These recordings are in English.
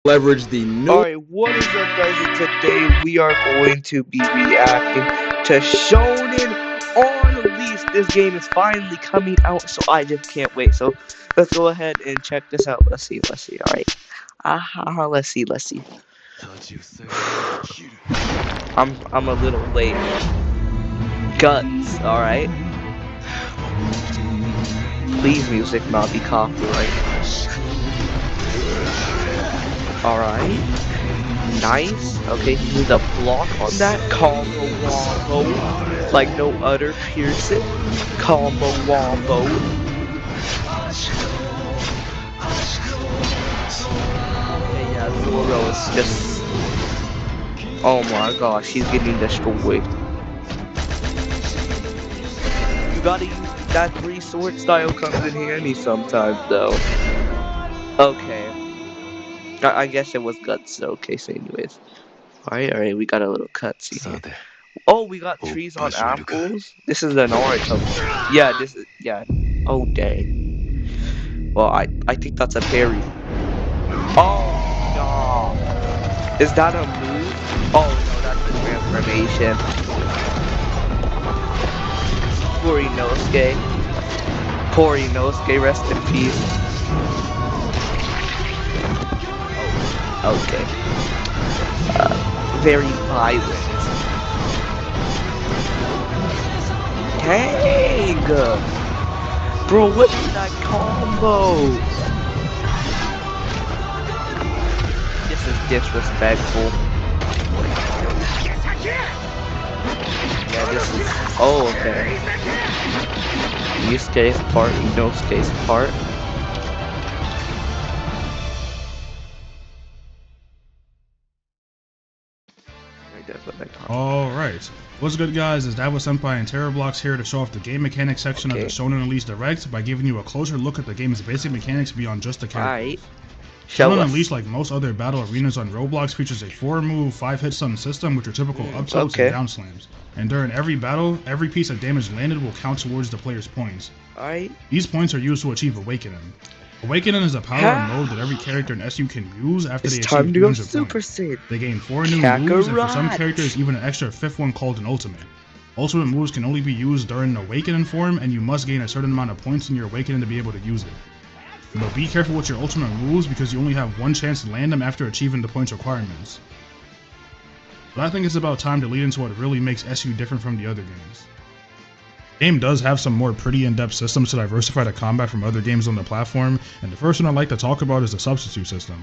leverage the new. Alright, what is up, guys? And today we are going to be reacting to Shonen Unleashed. This game is finally coming out, so I just can't wait. So let's go ahead and check this out. Let's see. Alright. Let's see. I'm a little late. Guts, alright. Please music not be copyright. Alright. Nice. Okay, he needs a block on that. Combo wombo. Like no other Pearson. Combo wombo. Okay, yeah, Zoro is just. Oh my gosh, he's getting destroyed. You gotta use that three sword style comes in handy sometimes though. Okay. I guess it was guts though. Okay, so anyways. Alright, we got a little cutscene here. Oh, we got trees on apples? This is the Naruto. Yeah, this is, yeah. Oh, dang. Well, I think that's a parry. Oh, no. Is that a move? Oh, no, that's a transformation. Poor Inosuke. Poor Inosuke, rest in peace. Oh, okay. Very violent. Dang! Bro, look at that combo! This is disrespectful. Yeah, this is. Oh, okay. Yusuke's part, Inosuke's part. Alright, what's good guys, it's Davo Senpai and TerraBlocks here to show off the game mechanics section of the Okay. Shonen Unleashed Direct by giving you a closer look at the game's basic mechanics beyond just the Alright. characters. Show Shonen us. Unleashed, like most other battle arenas on Roblox, features a 4-move, 5-hit stun system with your typical up tilts and Okay. down slams. And during every battle, every piece of damage landed will count towards the player's points. Alright. These points are used to achieve Awakening. Awakening is a power mode that every character in SU can use after they It's achieve time to go 300 Super points. Saiyan. They gain 4 new moves, and for some Kakarot. characters even an extra 5th one called an Ultimate. Ultimate moves can only be used during an Awakening form, and you must gain a certain amount of points in your Awakening to be able to use it. But be careful with your Ultimate moves because you only have one chance to land them after achieving the points requirements. But I think it's about time to lead into what really makes SU different from the other games. The game does have some more pretty in-depth systems to diversify the combat from other games on the platform, and the first one I'd like to talk about is the substitute system.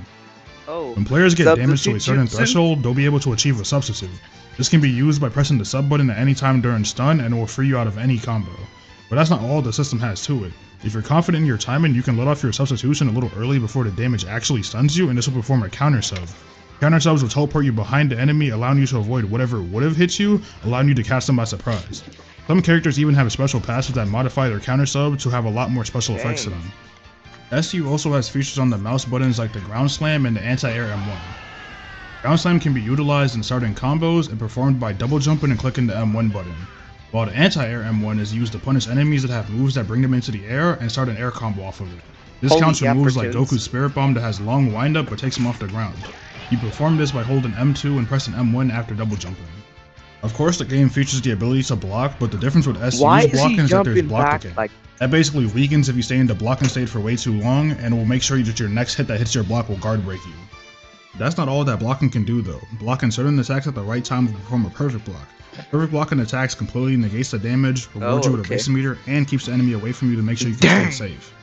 Oh. When players get damaged to a certain Substitute jutsu? threshold, they'll be able to achieve a substitute. This can be used by pressing the sub button at any time during stun and it will free you out of any combo. But that's not all the system has to it. If you're confident in your timing, you can let off your substitution a little early before the damage actually stuns you, and this will perform a counter sub. Counter subs will teleport you behind the enemy, allowing you to avoid whatever would have hit you, allowing you to catch them by surprise. Some characters even have special passives that modify their counter sub to have a lot more special effects to them. SU also has features on the mouse buttons like the ground slam and the anti-air M1. Ground slam can be utilized in starting combos and performed by double jumping and clicking the M1 button, while the anti-air M1 is used to punish enemies that have moves that bring them into the air and start an air combo off of it. This Holy counts for moves like Africans. Goku's Spirit Bomb that has long windup but takes him off the ground. You perform this by holding M2 and pressing M1 after double jumping. Of course, the game features the ability to block, but the difference with Why SU's is he blocking is that there's jumping block back decay. like That basically weakens if you stay in the blocking state for way too long, and it will make sure that your next hit that hits your block will guard break you. That's not all that blocking can do though. Blocking certain attacks at the right time will perform a perfect block. Perfect blocking attacks completely negates the damage, rewards you with a base meter, and keeps the enemy away from you to make sure you can stay safe.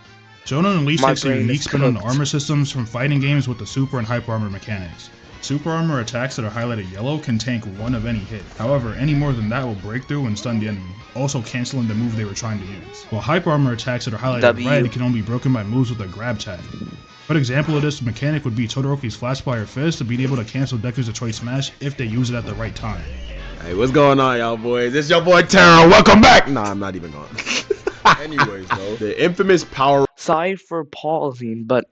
Shonen Unleashed My takes a brain unique is spin on the cooked. armor systems from fighting games with the super and hyper armor mechanics. Super armor attacks that are highlighted yellow can tank one of any hit. However, any more than that will break through and stun the enemy, also canceling the move they were trying to use. While hyper armor attacks that are highlighted red can only be broken by moves with a grab tag. A good example of this mechanic would be Todoroki's Flash Fire Fist to be able to cancel Deku's Choice Smash if they use it at the right time. Hey, what's going on, y'all boys? It's your boy Terra. Welcome back. Nah, I'm not even going. Anyways, though, the infamous power. Sorry for pausing, but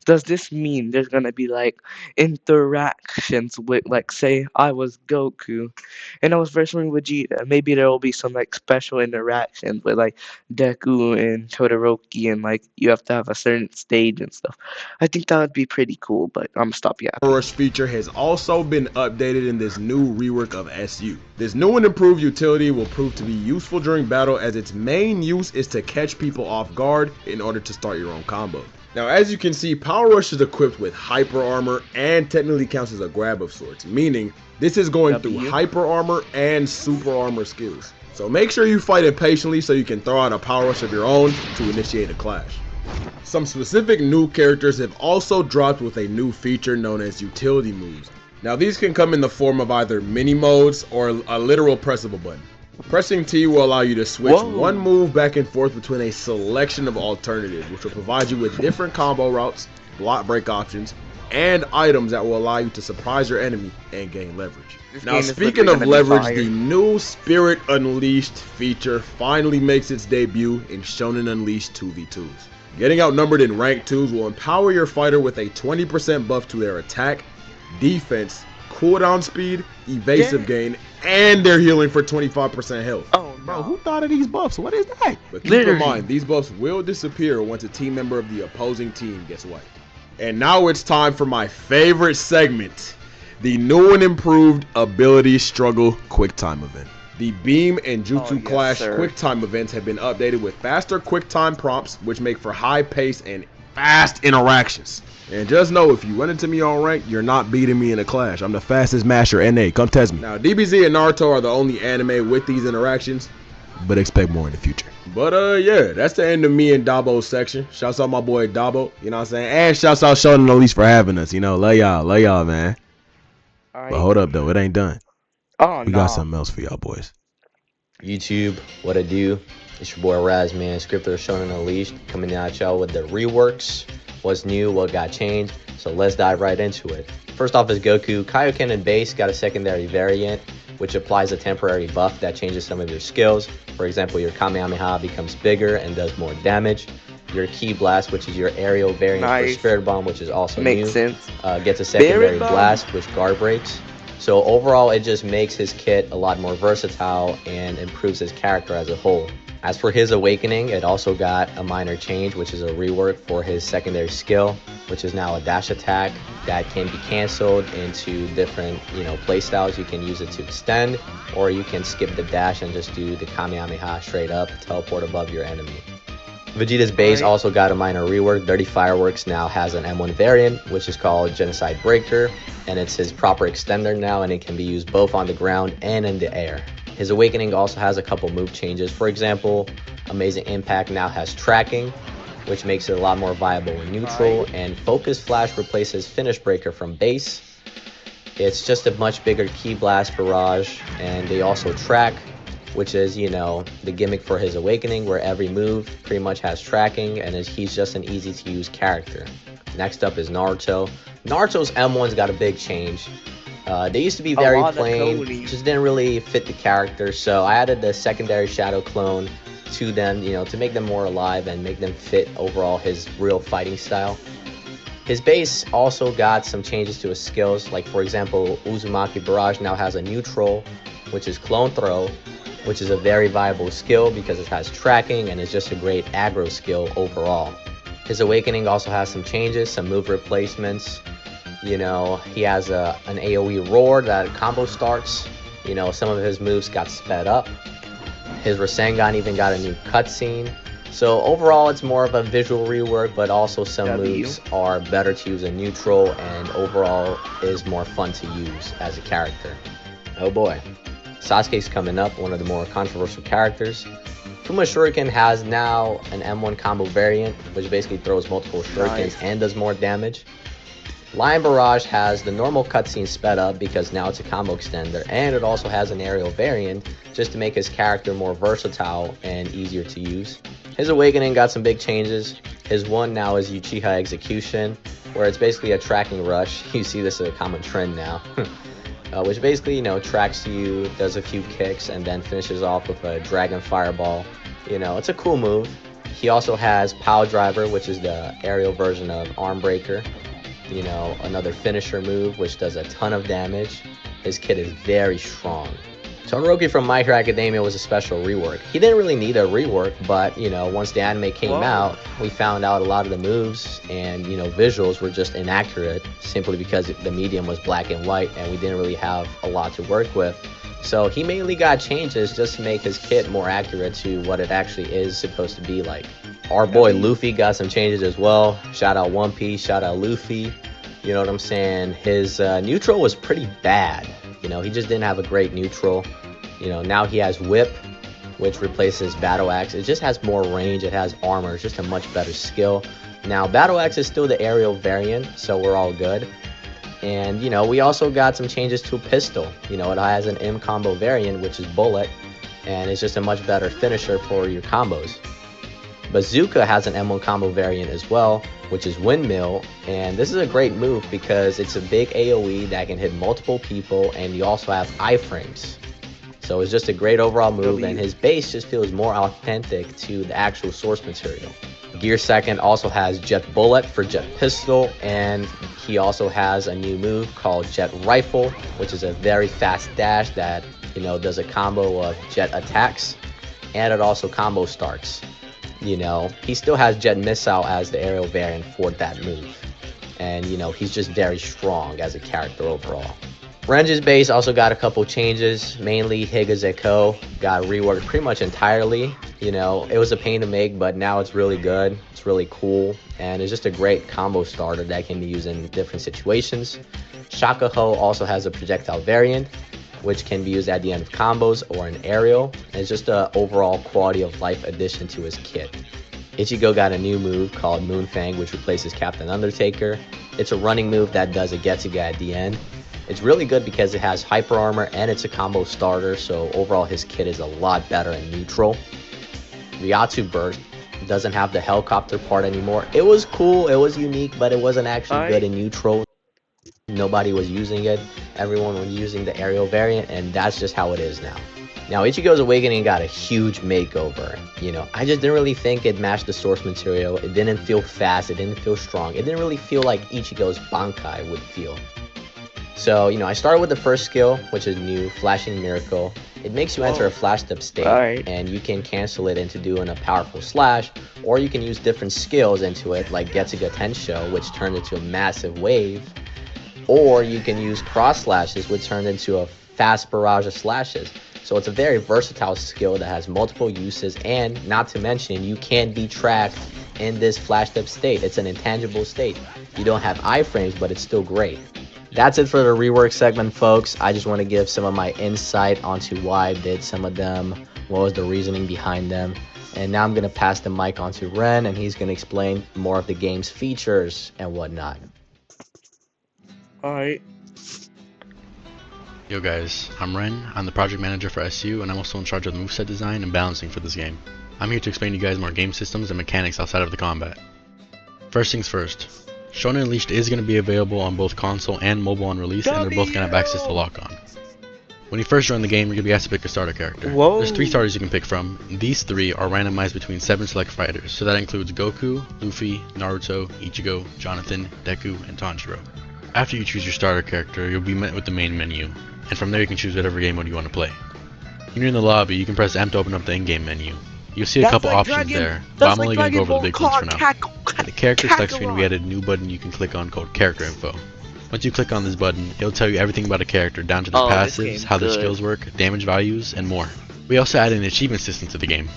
does this mean there's gonna be like interactions with, like, say I was Goku and I was wrestling Vegeta? Maybe there will be some like special interactions with like Deku and Todoroki, and like you have to have a certain stage and stuff. I think that would be pretty cool, but I'm gonna stop yapping. Rush feature has also been updated in this new rework of SU. This new and improved utility will prove to be useful during battle, as its main use is to catch people off guard in order to start your own combo. Now, as you can see, Power Rush is equipped with Hyper Armor and technically counts as a grab of sorts, meaning this is going through Hyper Armor and Super Armor skills. So make sure you fight it patiently so you can throw out a Power Rush of your own to initiate a clash. Some specific new characters have also dropped with a new feature known as utility moves. Now these can come in the form of either mini modes or a literal pressable button. Pressing T will allow you to switch one move back and forth between a selection of alternatives, which will provide you with different combo routes, block break options, and items that will allow you to surprise your enemy and gain leverage. Now speaking of leverage, the new Spirit Unleashed feature finally makes its debut in Shonen Unleashed 2v2s. Getting outnumbered in rank 2s will empower your fighter with a 20% buff to their attack, defense, cooldown speed, evasive gain, and their healing for 25% health. Oh no. Bro, who thought of these buffs? What is that? But keep in mind, these buffs will disappear once a team member of the opposing team gets wiped. And now it's time for my favorite segment, the new and improved Ability Struggle QuickTime event. The Beam and Jutsu Clash QuickTime events have been updated with faster QuickTime prompts, which make for high pace and fast interactions. And just know, if you run into me on rank, you're not beating me in a clash. I'm the fastest masher NA. Come test me. Now, DBZ and Naruto are the only anime with these interactions, but expect more in the future. But yeah, that's the end of me and Dabo's section. Shouts out my boy Dabo, you know what I'm saying? And shouts out Shonen Elise for having us, you know. Love y'all, man. But hold up, though. It ain't done. We got something else for y'all boys. YouTube, what it do? It's your boy Raz, man. Scripter Shonen Unleashed, coming at y'all with the reworks. What's new, what got changed. So let's dive right into it. First off is Goku. Kaioken and Base got a secondary variant, which applies a temporary buff that changes some of your skills. For example, your Kamehameha becomes bigger and does more damage. Your Ki Blast, which is your aerial variant for Spirit Bomb, which is also new, gets a secondary blast, which guard breaks. So overall, it just makes his kit a lot more versatile and improves his character as a whole. As for his awakening, it also got a minor change, which is a rework for his secondary skill, which is now a dash attack that can be canceled into different, playstyles. You can use it to extend, or you can skip the dash and just do the Kamehameha straight up, teleport above your enemy. Vegeta's base also got a minor rework. Dirty Fireworks now has an M1 variant, which is called Genocide Breaker, and it's his proper extender now, and it can be used both on the ground and in the air. His awakening also has a couple move changes. For example, Amazing Impact now has tracking, which makes it a lot more viable in neutral, and Focus Flash replaces Finish Breaker from base. It's just a much bigger Ki Blast barrage, and they also track, which is, the gimmick for his awakening, where every move pretty much has tracking, and he's just an easy to use character. Next up is Naruto. Naruto's M1's got a big change. They used to be very plain, just didn't really fit the character, so I added the secondary shadow clone to them, to make them more alive and make them fit overall his real fighting style. His base also got some changes to his skills, like for example, Uzumaki Barrage now has a neutral, which is Clone Throw, which is a very viable skill because it has tracking and is just a great aggro skill overall. His awakening also has some changes, some move replacements. He has an AoE roar that combo starts. Some of his moves got sped up. His Rasengan even got a new cutscene. So overall, it's more of a visual rework, but also some moves are better to use in neutral, and overall is more fun to use as a character. Oh boy. Sasuke's coming up, one of the more controversial characters. Kuma Shuriken has now an M1 combo variant, which basically throws multiple shurikens and does more damage. Lion Barrage has the normal cutscene sped up because now it's a combo extender, and it also has an aerial variant just to make his character more versatile and easier to use. His awakening got some big changes. His one now is Uchiha Execution, where it's basically a tracking rush. You see this as a common trend now. Which basically, tracks you, does a few kicks, and then finishes off with a Dragon Fireball. It's a cool move. He also has Pile Driver, which is the aerial version of Arm Breaker. You know, another finisher move, which does a ton of damage. His kit is very strong. Todoroki from My Hero Academia was a special rework. He didn't really need a rework, but, you know, once the anime came out, we found out a lot of the moves and, you know, visuals were just inaccurate simply because the medium was black and white and we didn't really have a lot to work with. So he mainly got changes just to make his kit more accurate to what it actually is supposed to be like. Our boy Luffy got some changes as well. Shout out One Piece, shout out Luffy. You know what I'm saying? His neutral was pretty bad. You know, he just didn't have a great neutral. You know, now he has Whip, which replaces Battle Axe. It just has more range, it has armor, it's just a much better skill. Now, Battle Axe is still the aerial variant, so we're all good. And, you know, we also got some changes to Pistol. You know, it has an M combo variant, which is Bullet, and it's just a much better finisher for your combos. Bazooka has an M1 combo variant as well, which is Windmill, and this is a great move because it's a big AoE that can hit multiple people, and you also have iframes. So it's just a great overall move, and his base just feels more authentic to the actual source material. Gear Second also has Jet Bullet for Jet Pistol, and he also has a new move called Jet Rifle, which is a very fast dash that, you know, does a combo of jet attacks, and it also combo starts. You know, he still has Jet Missile as the aerial variant for that move. And, you know, he's just very strong as a character overall. Renji's base also got a couple changes, mainly Higazeko got reworked pretty much entirely. You know, it was a pain to make, but now it's really good. It's really cool, and it's just a great combo starter that can be used in different situations. Shakaho also has a projectile variant, which can be used at the end of combos or an aerial. And it's just an overall quality of life addition to his kit. Ichigo got a new move called Moonfang, which replaces Captain Undertaker. It's a running move that does a Getsuga at the end. It's really good because it has hyper armor and it's a combo starter, so overall his kit is a lot better in neutral. Ryatsu Burst doesn't have the helicopter part anymore. It was cool, it was unique, but it wasn't actually good in neutral. Nobody was using it. Everyone was using the aerial variant, and that's just how it is now. Now, Ichigo's Awakening got a huge makeover. You know, I just didn't really think it matched the source material. It didn't feel fast, it didn't feel strong. It didn't really feel like Ichigo's Bankai would feel. So, you know, I started with the first skill, which is new, Flashing Miracle. It makes you enter a flash step state, and you can cancel it into doing a powerful slash, or you can use different skills into it, like Getsuga Tensho, which turned into a massive wave, or you can use cross slashes, which turned into a fast barrage of slashes. So it's a very versatile skill that has multiple uses, and not to mention, you can be tracked in this flash step state. It's an intangible state. You don't have iframes, but it's still great. That's it for the rework segment, folks. I just want to give some of my insight onto why I did some of them, what was the reasoning behind them. And now I'm going to pass the mic on to Ren, and he's going to explain more of the game's features and whatnot. Alright. Yo guys, I'm Ren, I'm the project manager for SU, and I'm also in charge of the moveset design and balancing for this game. I'm here to explain to you guys more game systems and mechanics outside of the combat. First things first, Shonen Unleashed is going to be available on both console and mobile on release, and they're both going to have access to lock-on. When you first join the game, you're going to be asked to pick a starter character. There's 3 starters you can pick from. These 3 are randomized between 7 select fighters, so that includes Goku, Luffy, Naruto, Ichigo, Jonathan, Deku, and Tanjiro. After you choose your starter character, you'll be met with the main menu, and from there you can choose whatever game mode you want to play. When you're in the lobby, you can press M to open up the in-game menu. You'll see a couple options there, but I'm only going to go over the big ones for now. In the character select screen, we added a new button you can click on called Character Info. Once you click on this button, it'll tell you everything about a character, down to their passives, how their skills work, damage values, and more. We also added an achievement system to the game.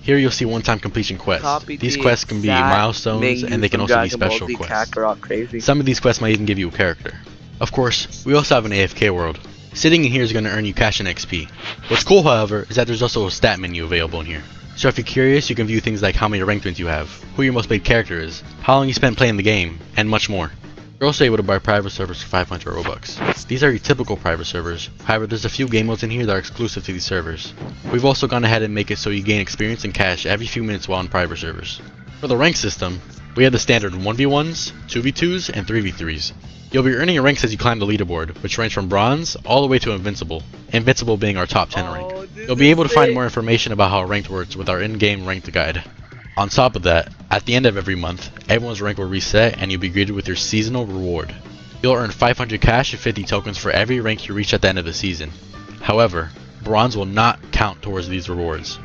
Here you'll see one-time completion quests. These quests can be milestones, and they can also be special quests. Some of these quests might even give you a character. Of course, we also have an AFK world. Sitting in here is going to earn you cash and XP. What's cool, however, is that there's also a stat menu available in here. So if you're curious, you can view things like how many ranked wins you have, who your most played character is, how long you spent playing the game, and much more. You're also able to buy private servers for 500 Robux. These are your typical private servers, however there's a few game modes in here that are exclusive to these servers. We've also gone ahead and make it so you gain experience and cash every few minutes while on private servers. For the rank system, we have the standard 1v1s, 2v2s, and 3v3s. You'll be earning your ranks as you climb the leaderboard, which range from bronze all the way to invincible, invincible being our top 10 rank. You'll be able to find more information about how ranked works with our in-game ranked guide. On top of that, at the end of every month, everyone's rank will reset and you'll be greeted with your seasonal reward. You'll earn 500 cash and 50 tokens for every rank you reach at the end of the season. However, bronze will not count towards these rewards.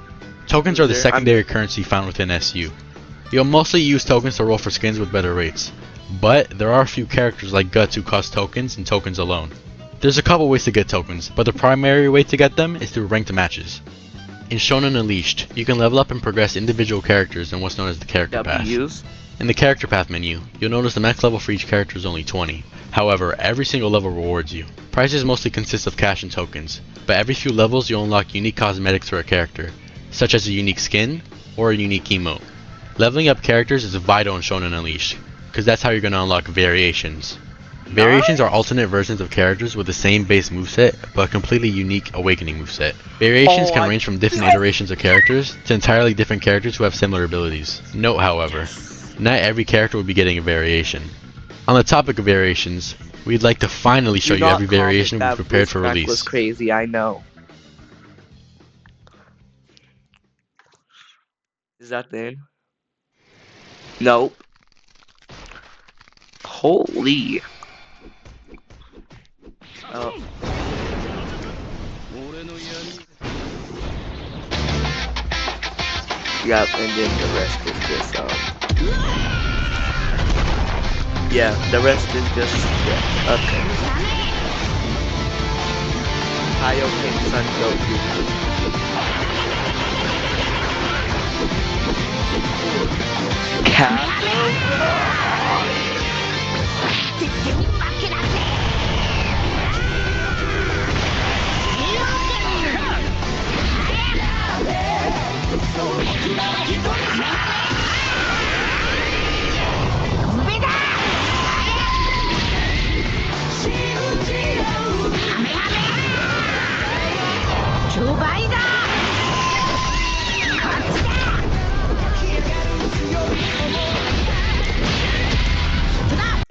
Tokens are the secondary currency found within SU. You'll mostly use tokens to roll for skins with better rates, but there are a few characters like Guts who cost tokens and tokens alone. There's a couple ways to get tokens, but the primary way to get them is through ranked matches. In Shonen Unleashed, you can level up and progress individual characters in what's known as the character path. In the character path menu, you'll notice the max level for each character is only 20. However, every single level rewards you. Prizes mostly consist of cash and tokens, but every few levels you'll unlock unique cosmetics for a character, such as a unique skin or a unique emote. Leveling up characters is vital in Shonen Unleashed, because that's how you're going to unlock variations. Variations are alternate versions of characters with the same base moveset, but a completely unique awakening moveset. Variations can range from different iterations of characters to entirely different characters who have similar abilities. Note, however, not every character will be getting a variation. On the topic of variations, we'd like to finally show you every variation we've prepared for release. Was crazy, I know. Is that the end? Nope. Holy. Oh. Yep, and then the rest is just yeah, the rest is just yeah, okay. Kaioken Sun Goku.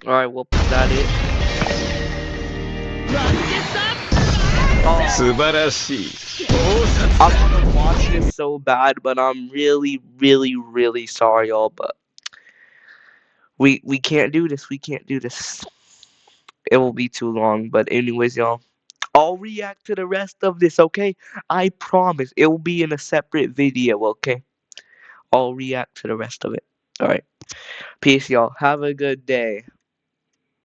Alright, we'll put that in. I want to watch this so bad, but I'm really sorry, y'all. But we can't do this. We can't do this. It will be too long. But anyways, y'all, I'll react to the rest of this. Okay, I promise it will be in a separate video. Okay, I'll react to the rest of it. All right, peace, y'all. Have a good day.